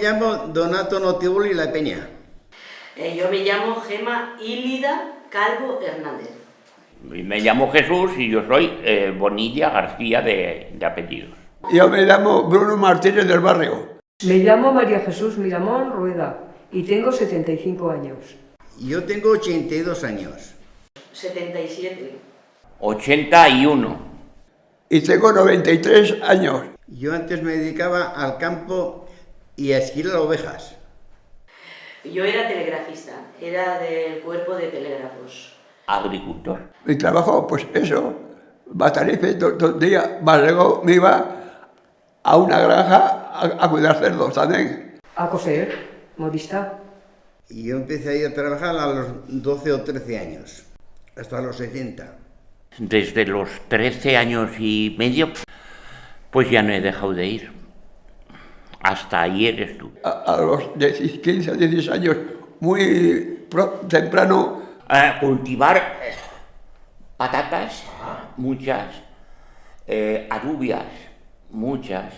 llamo Donato Notevoli La Peña. Yo me llamo Gema Ílida Calvo Hernández. Me llamo Jesús y yo soy Bonilla García de apellidos. Yo me llamo Bruno Martínez del Barrio. Me llamo María Jesús Miramón Rueda y tengo 75 años. Yo tengo 82 años. 77. 81. Y tengo 93 años. Yo antes me dedicaba al campo y a esquilar ovejas. Yo era telegrafista, era del cuerpo de telégrafos. Agricultor. Mi trabajo, pues eso, Batarife todo el día, más luego me iba a una granja a cuidar cerdos también. A coser, modista. Y yo empecé a ir a trabajar a los 12 o 13 años, hasta los 60. Desde los 13 años y medio, pues ya no he dejado de ir. Hasta ayer estuve. A los 15 o 16 años, muy temprano. Cultivar patatas, muchas, alubias, muchas,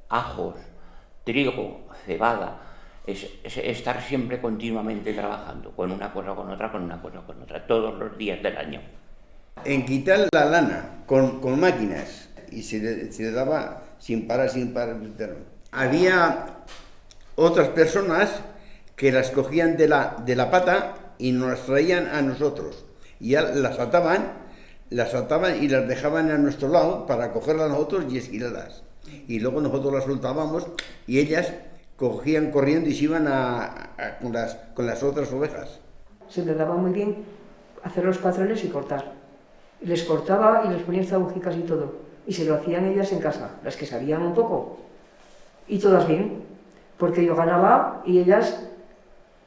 ajos, trigo, cebada. Es estar siempre continuamente trabajando, con una cosa, con otra, con una cosa, con otra, todos los días del año. En quitar la lana con máquinas y se le daba sin parar. Había otras personas que las cogían de la pata y nos las traían a nosotros. Y ya las ataban y las dejaban a nuestro lado para cogerlas nosotros y esquilarlas. Y luego nosotros las soltábamos y ellas cogían corriendo y se iban con las otras ovejas. Se le daba muy bien hacer los patrones y cortar. Y les cortaba y les ponía agujicas y todo. Y se lo hacían ellas en casa, las que sabían un poco. Y todas bien, porque yo ganaba y ellas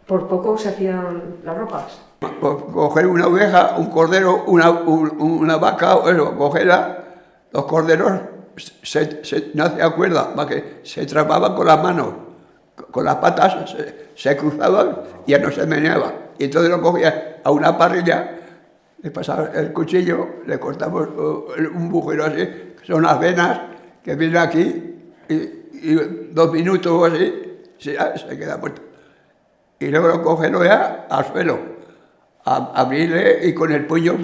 por poco se hacían las ropas. Coger una oveja, un cordero, una vaca, bueno, cogerla, los corderos no hacía cuerda, para que se trababan con las manos, con las patas, se cruzaban y ya no se meneaba. Y entonces lo cogía a una parrilla, le pasaba el cuchillo, le cortamos un agujero así, que son las venas que vienen aquí, y 2 minutos o así, se queda muerto. Y luego lo cogen ya al suelo, a abrirle y con el puño es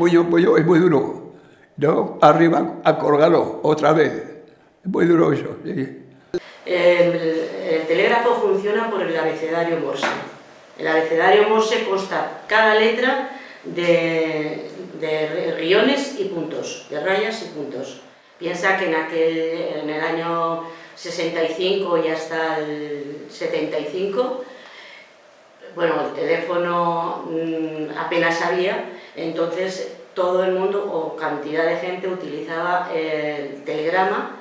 muy duro. Luego arriba a colgarlo otra vez, es muy duro eso. Sí. El telégrafo funciona por el abecedario Morse. El abecedario Morse consta cada letra de riones y puntos, de rayas y puntos. Piensa que en el año 65 y hasta el 75, bueno, el teléfono apenas había, entonces todo el mundo o cantidad de gente utilizaba el telegrama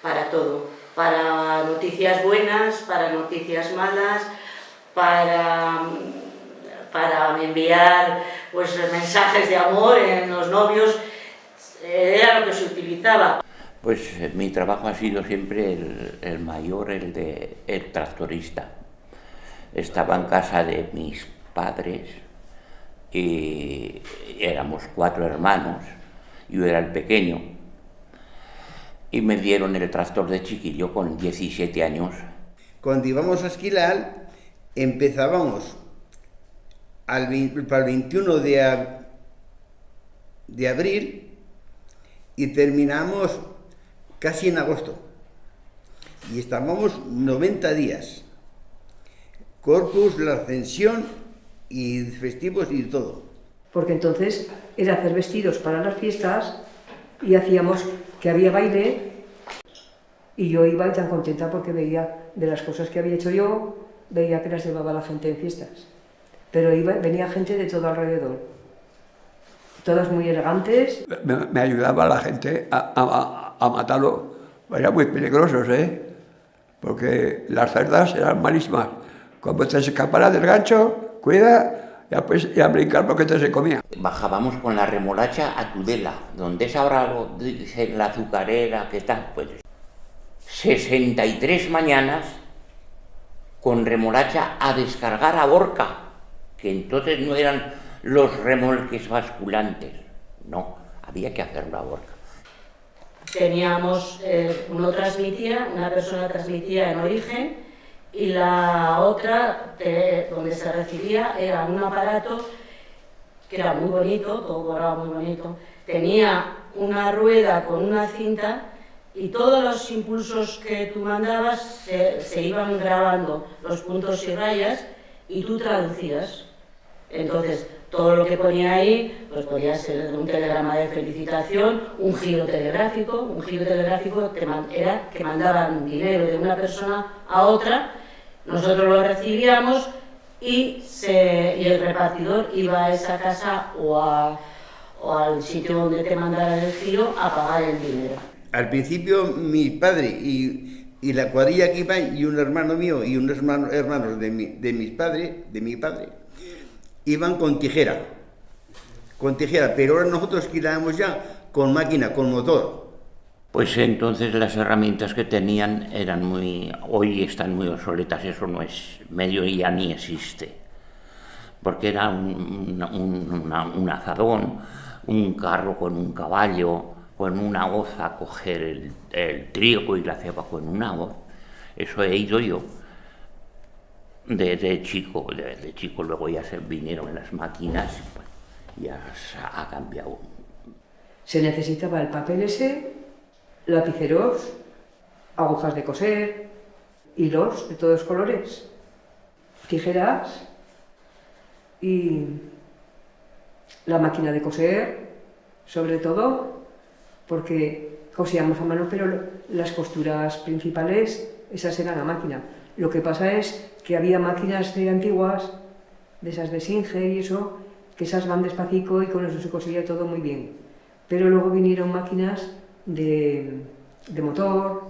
para todo, para noticias buenas, para noticias malas, para enviar pues mensajes de amor en los novios, era lo que se utilizaba. Pues mi trabajo ha sido siempre el mayor, el tractorista. Estaba en casa de mis padres y éramos 4 hermanos, yo era el pequeño y me dieron el tractor de chiquillo con 17 años. Cuando íbamos a esquilar empezábamos para el 21 de abril y terminamos casi en agosto. Y estábamos 90 días. Corpus, la ascensión y festivos y todo. Porque entonces era hacer vestidos para las fiestas y hacíamos que había baile y yo iba tan contenta porque veía de las cosas que había hecho yo, veía que las llevaba la gente en fiestas. Pero venía gente de todo alrededor, todas muy elegantes. Me ayudaba la gente a matarlo. Eran muy peligrosos, porque las cerdas eran malísimas. Cuando te escapara del gancho, cuida, y a brincar porque te se comía. Bajábamos con la remolacha a Tudela, donde es ahora la azucarera, ¿qué tal? Pues 63 mañanas con remolacha a descargar a Borca, que entonces no eran los remolques basculantes, no, había que hacerlo a Borca. Teníamos, una persona transmitía en origen y la otra, donde se recibía, era un aparato que era muy bonito, todo dorado muy bonito, tenía una rueda con una cinta y todos los impulsos que tú mandabas se iban grabando, los puntos y rayas, y tú traducías. Entonces, todo lo que ponía ahí, pues podía ser un telegrama de felicitación, un giro telegráfico era que mandaban dinero de una persona a otra, nosotros lo recibíamos y el repartidor iba a esa casa o al sitio donde te mandaran el giro a pagar el dinero. Al principio mi padre y la cuadrilla que iba, y un hermano mío y unos hermanos de mi padre, iban con tijera, pero ahora nosotros quitábamos ya con máquina, con motor. Pues entonces las herramientas que tenían hoy están muy obsoletas, eso no es medio y ya ni existe. Porque era un azadón, un carro con un caballo, con una hoz a coger el trigo y la ceba con una hoz. Eso he ido yo de chico, luego ya se vinieron las máquinas, bueno, ya ha cambiado. Se necesitaba el papel ese, lapiceros, agujas de coser, hilos de todos colores, tijeras y la máquina de coser, sobre todo, porque cosíamos a mano, pero las costuras principales, esas eran a máquina. Lo que pasa es que había máquinas antiguas, de esas de Singer y eso, que esas van despacito y con eso se cosía todo muy bien. Pero luego vinieron máquinas de motor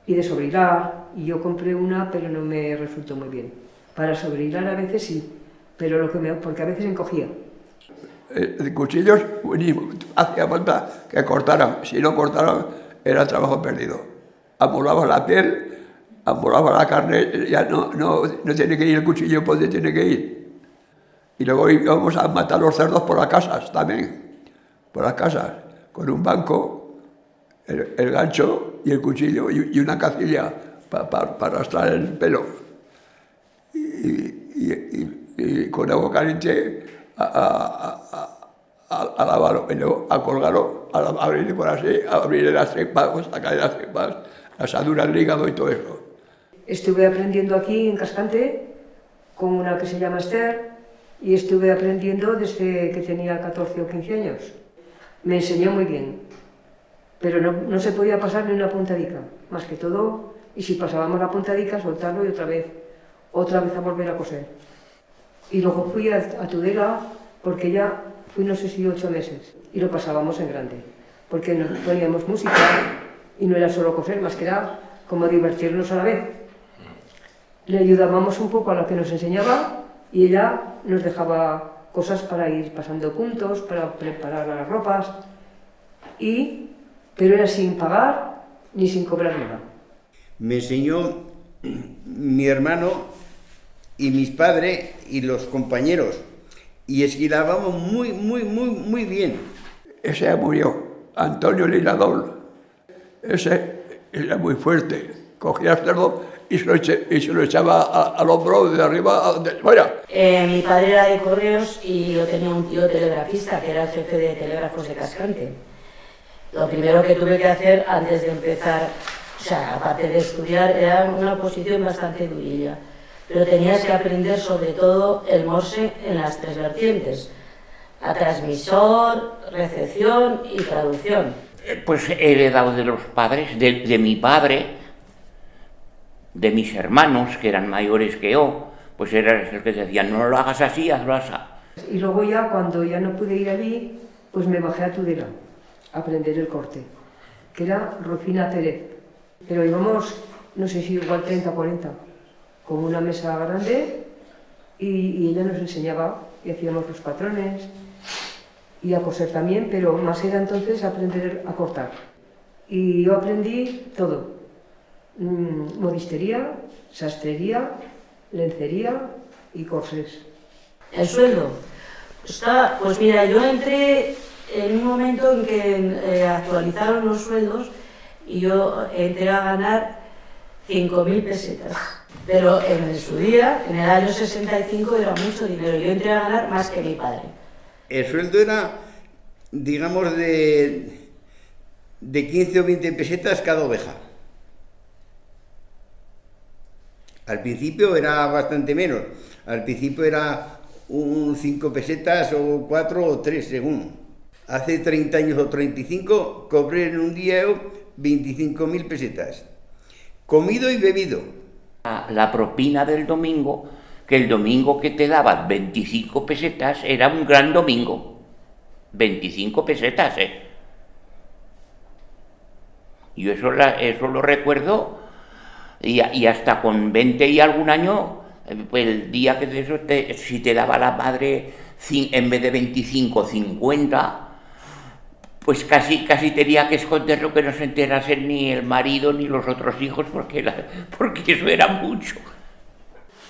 y de sobrehilar, y yo compré una, pero no me resultó muy bien. Para sobrehilar a veces sí, pero porque a veces encogía. De cuchillos, hacía falta que cortaran. Si no cortaran, era trabajo perdido. Amolaba la piel, amolaba la carne, ya no tiene que ir el cuchillo por donde tiene que ir. Y luego íbamos a matar los cerdos por las casas también, por las casas, con un banco, el gancho y el cuchillo y una cacilla para arrastrar el pelo. Y con agua caliente a lavarlo, y luego a colgarlo, a abrirle por así, a abrirle las tripas, sacarle las tripas, las asaduras del hígado y todo eso. Estuve aprendiendo aquí en Cascante con una que se llama Esther y estuve aprendiendo desde que tenía 14 o 15 años. Me enseñó muy bien, pero no se podía pasar ni una puntadica, más que todo, y si pasábamos la puntadica, soltarlo y otra vez a volver a coser. Y luego fui a Tudela, porque ya fui no sé si 8 meses, y lo pasábamos en grande, porque nos poníamos música y no era solo coser, más que era como divertirnos a la vez. Le ayudábamos un poco a la que nos enseñaba y ella nos dejaba cosas para ir pasando puntos, para preparar las ropas, pero era sin pagar ni sin cobrar nada. Me enseñó mi hermano y mis padres y los compañeros, y esquilábamos muy bien. Ese ya murió, Antonio Liladol. Ese era muy fuerte, cogía el cerdo y se lo echaba al hombro de arriba, fuera. Mi padre era de correos y yo tenía un tío telegrafista que era el jefe de telégrafos de Cascante. Lo primero que tuve que hacer antes de empezar, o sea, aparte de estudiar, era una oposición bastante durilla. Pero tenías que aprender sobre todo el Morse en las 3 vertientes: a transmisor, recepción y traducción. Pues he heredado de los padres, de mi padre, de mis hermanos, que eran mayores que yo, pues era el que decían, no lo hagas así, hazlo así. Y luego ya, cuando ya no pude ir allí, pues me bajé a Tudela a aprender el corte, que era Rufina Pérez. Pero íbamos, no sé si igual 30 o 40, con una mesa grande, y ella nos enseñaba y hacíamos los patrones y a coser también, pero más era entonces aprender a cortar. Y yo aprendí todo: modistería, sastrería, lencería y corsés. El sueldo. Pues mira, yo entré en un momento en que actualizaron los sueldos y yo entré a ganar 5.000 pesetas. Pero en su día, en el año 65, era mucho dinero. Yo entré a ganar más que mi padre. El sueldo era, digamos, de 15 o 20 pesetas cada oveja. Al principio era bastante menos. Al principio era 5 pesetas o 4 o 3 según. Hace 30 años o 35 cobré en un día 25.000 pesetas. Comido y bebido. La propina del domingo, que el domingo que te daban 25 pesetas era un gran domingo. 25 pesetas, ¿eh? Yo eso lo recuerdo y hasta con 20 y algún año, pues el día que de eso si te daba la madre en vez de 25, 50, pues casi tenía que esconderlo, que no se enterasen ni el marido ni los otros hijos, porque eso era mucho.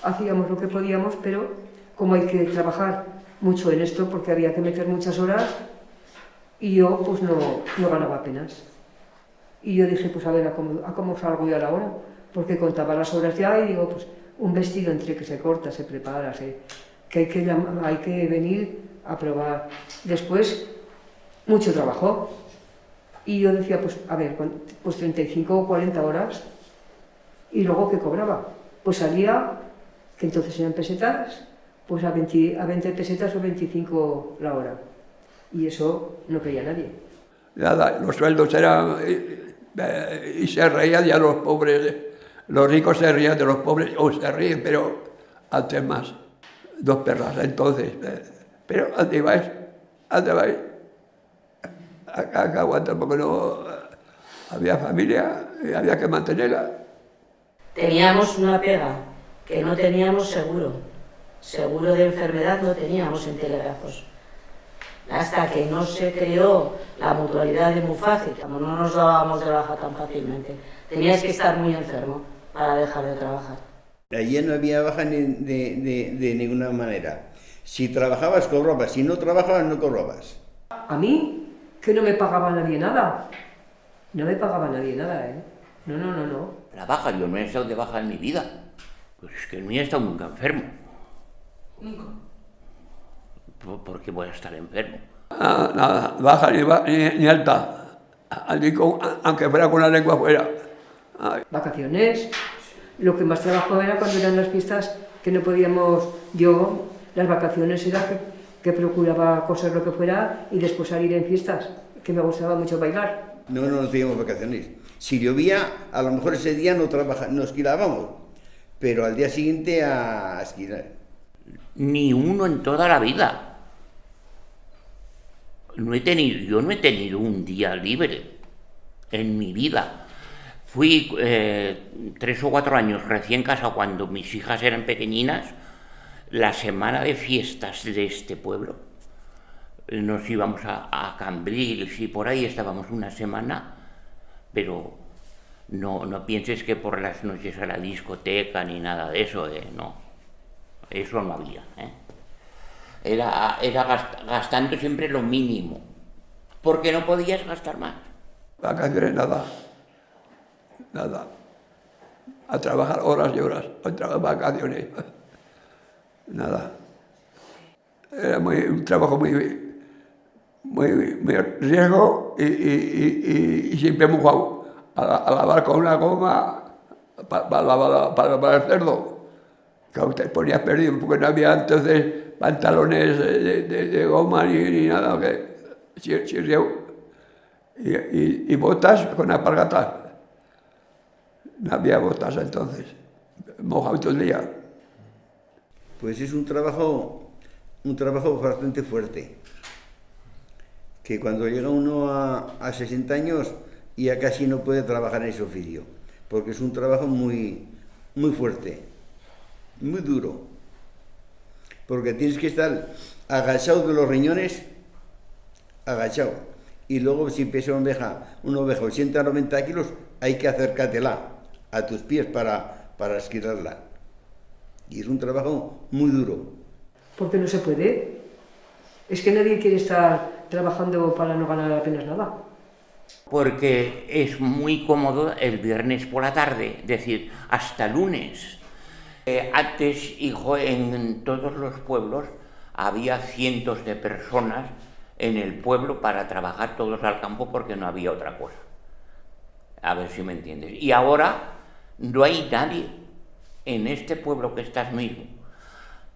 Hacíamos lo que podíamos, pero como hay que trabajar mucho en esto, porque había que meter muchas horas, y yo pues no ganaba apenas. Y yo dije, pues a ver, ¿a cómo salgo yo a la hora? Porque contaba las horas ya y digo, pues un vestido entre que se corta, se prepara, que hay que venir a probar. Después, mucho trabajo. Y yo decía, pues a ver, pues 35 o 40 horas. Y luego, ¿qué cobraba? Pues salía, que entonces eran pesetas, pues a 20 pesetas o 25 la hora. Y eso no quería nadie. Nada, los sueldos eran... y se reían ya los pobres. Los ricos se reían de los pobres, o se ríen, pero antes más. 2 perras, entonces. Pero, ¿dónde vais? ¿Dónde vais? Acá aguantar porque no había familia y había que mantenerla. Teníamos una pega, que no teníamos seguro. Seguro de enfermedad no teníamos en Telégrafos. Hasta que no se creó la mutualidad de muy fácil, como no nos dábamos de baja tan fácilmente. Tenías que estar muy enfermo para dejar de trabajar. Allí no había baja de ninguna manera. Si trabajabas, cobrabas. Si no trabajabas, no cobrabas. A mí, que no me pagaba nadie nada. No me pagaba nadie nada, ¿eh? No. La baja, yo no he estado de baja en mi vida. Pues es que no he estado nunca enfermo. Nunca. ¿Por qué voy a estar enfermo? Nada, baja ni alta. Aunque fuera con la lengua fuera. Ay. Vacaciones. Lo que más trabajo era cuando eran las fiestas, que no podíamos... Yo, las vacaciones era que procuraba coser lo que fuera y después salir en fiestas, que me gustaba mucho bailar. No teníamos vacaciones. Si llovía, a lo mejor ese día no esquilábamos, pero al día siguiente a esquilar. Ni uno en toda la vida. Yo no he tenido un día libre en mi vida. Fui 3 o 4 años recién casado cuando mis hijas eran pequeñinas. La semana de fiestas de este pueblo nos íbamos a Cambrils y por ahí estábamos una semana, pero no pienses que por las noches a la discoteca ni nada de eso, no. Eso no había, Era gastando siempre lo mínimo, porque no podías gastar más. Vacaciones nada. A trabajar horas y horas, vacaciones, nada. Era un trabajo muy riesgo y siempre mojado. A lavar con una goma para el cerdo. Que usted ponía perdido, porque no había entonces pantalones de goma ni nada. Y botas con alpargatas. No había botas entonces. Mojado todo el día. Pues es un trabajo bastante fuerte. Que cuando llega uno a 60 años ya casi no puede trabajar en ese oficio. Porque es un trabajo muy fuerte. Muy duro, porque tienes que estar agachado de los riñones, agachado, y luego si pesa una oveja 80 o 90 kilos, hay que acercártela a tus pies para esquirarla, y es un trabajo muy duro. Porque no se puede. Es que nadie quiere estar trabajando para no ganar apenas nada. Porque es muy cómodo el viernes por la tarde, es decir, hasta lunes. Antes, hijo, en todos los pueblos había cientos de personas en el pueblo para trabajar todos al campo porque no había otra cosa. A ver si me entiendes. Y ahora no hay nadie en este pueblo que estás mismo.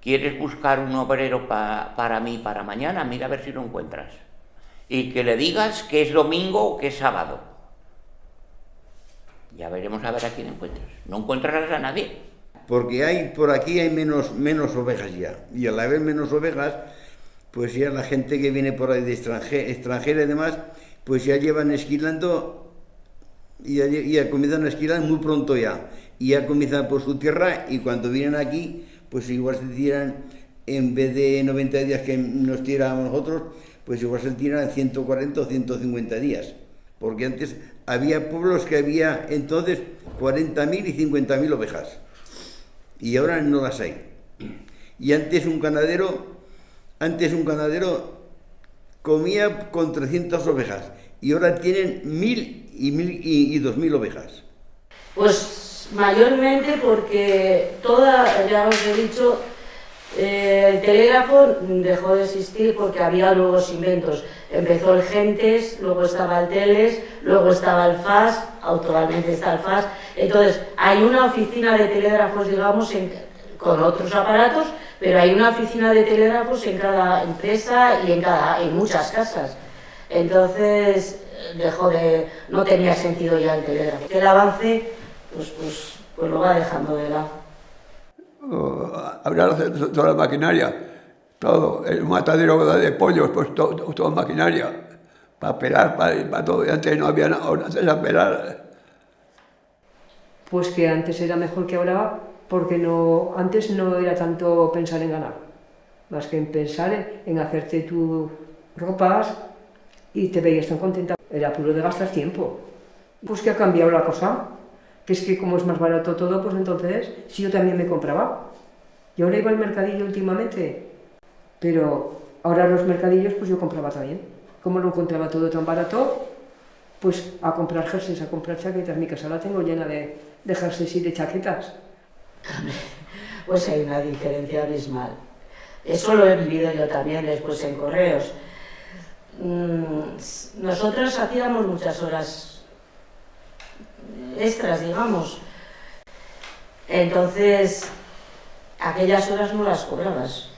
¿Quieres buscar un obrero para mí para mañana? Mira a ver si lo encuentras. Y que le digas que es domingo o que es sábado. Ya veremos a ver a quién encuentras. No encontrarás a nadie. Porque por aquí hay menos ovejas ya. Y al haber menos ovejas, pues ya la gente que viene por ahí de extranjera y demás, pues ya llevan esquilando y ya comienzan a esquilar muy pronto ya. Y ya comienzan por su tierra y cuando vienen aquí, pues igual se tiran, en vez de 90 días que nos tirábamos nosotros, pues igual se tiran 140 o 150 días. Porque antes había pueblos que había entonces 40.000 y 50.000 ovejas. Y ahora no las hay. Y antes un ganadero comía con 300 ovejas y ahora tienen 1.000 y 2.000 ovejas. Pues mayormente porque ya os he dicho, el telégrafo dejó de existir porque había nuevos inventos. Empezó el Gentes, luego estaba el Teles, luego estaba el FAS, actualmente está el FAS. Entonces, hay una oficina de telégrafos, digamos, con otros aparatos, pero hay una oficina de telégrafos en cada empresa y en muchas casas. Entonces, no tenía sentido ya el telégrafo. El avance, pues lo va dejando de lado. Hablar de toda la maquinaria, todo, el matadero de pollos, pues toda maquinaria, para pelar, para todo. Y antes no había nada, antes a pelar. Pues que antes era mejor que ahora, porque antes no era tanto pensar en ganar, más que en pensar en hacerte tus ropas y te veías tan contenta. Era puro de gastar tiempo. Pues que ha cambiado la cosa, que es que como es más barato todo, pues entonces, si yo también me compraba. Y ahora iba al mercadillo últimamente, pero ahora los mercadillos pues yo compraba también. Como lo encontraba todo tan barato, pues a comprar jerseys, a comprar chaquetas. Mi casa la tengo llena de jerseys y de chaquetas. Pues hay una diferencia abismal. Eso lo he vivido yo también después en correos. Nosotros hacíamos muchas horas extras, digamos. Entonces, aquellas horas no las cobrabas.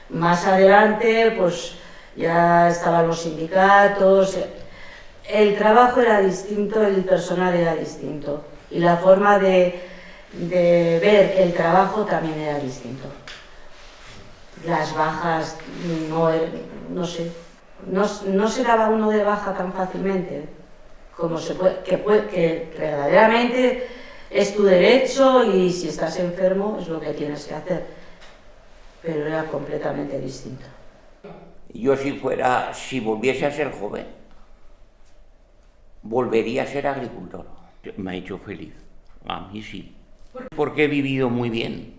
Más adelante, pues ya estaban los sindicatos. El trabajo era distinto, el personal era distinto. Y la forma de ver el trabajo también era distinto. Las bajas, no sé, no se daba uno de baja tan fácilmente como que verdaderamente es tu derecho y si estás enfermo es lo que tienes que hacer, pero era completamente distinto. Yo si volviese a ser joven, volvería a ser agricultor. Me ha hecho feliz, a mí sí, porque he vivido muy bien,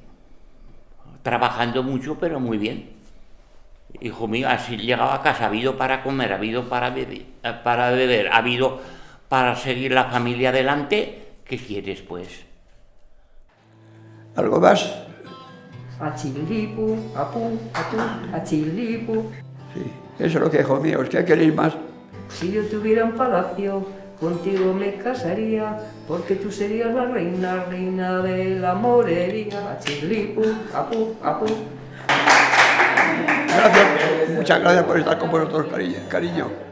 trabajando mucho pero muy bien. Hijo mío, así llegaba a casa, ha habido para comer, ha habido para beber, ha habido para seguir la familia adelante. ¿Qué quieres, pues? ¿Algo más? Achilipu, apu, achilipu. Sí, eso es lo que, hijo mío, ¿qué queréis más? Si yo tuviera un palacio, contigo me casaría, porque tú serías la reina de la morería. Achilipu, apu, apu. Gracias, muchas gracias por estar con vosotros, cariño.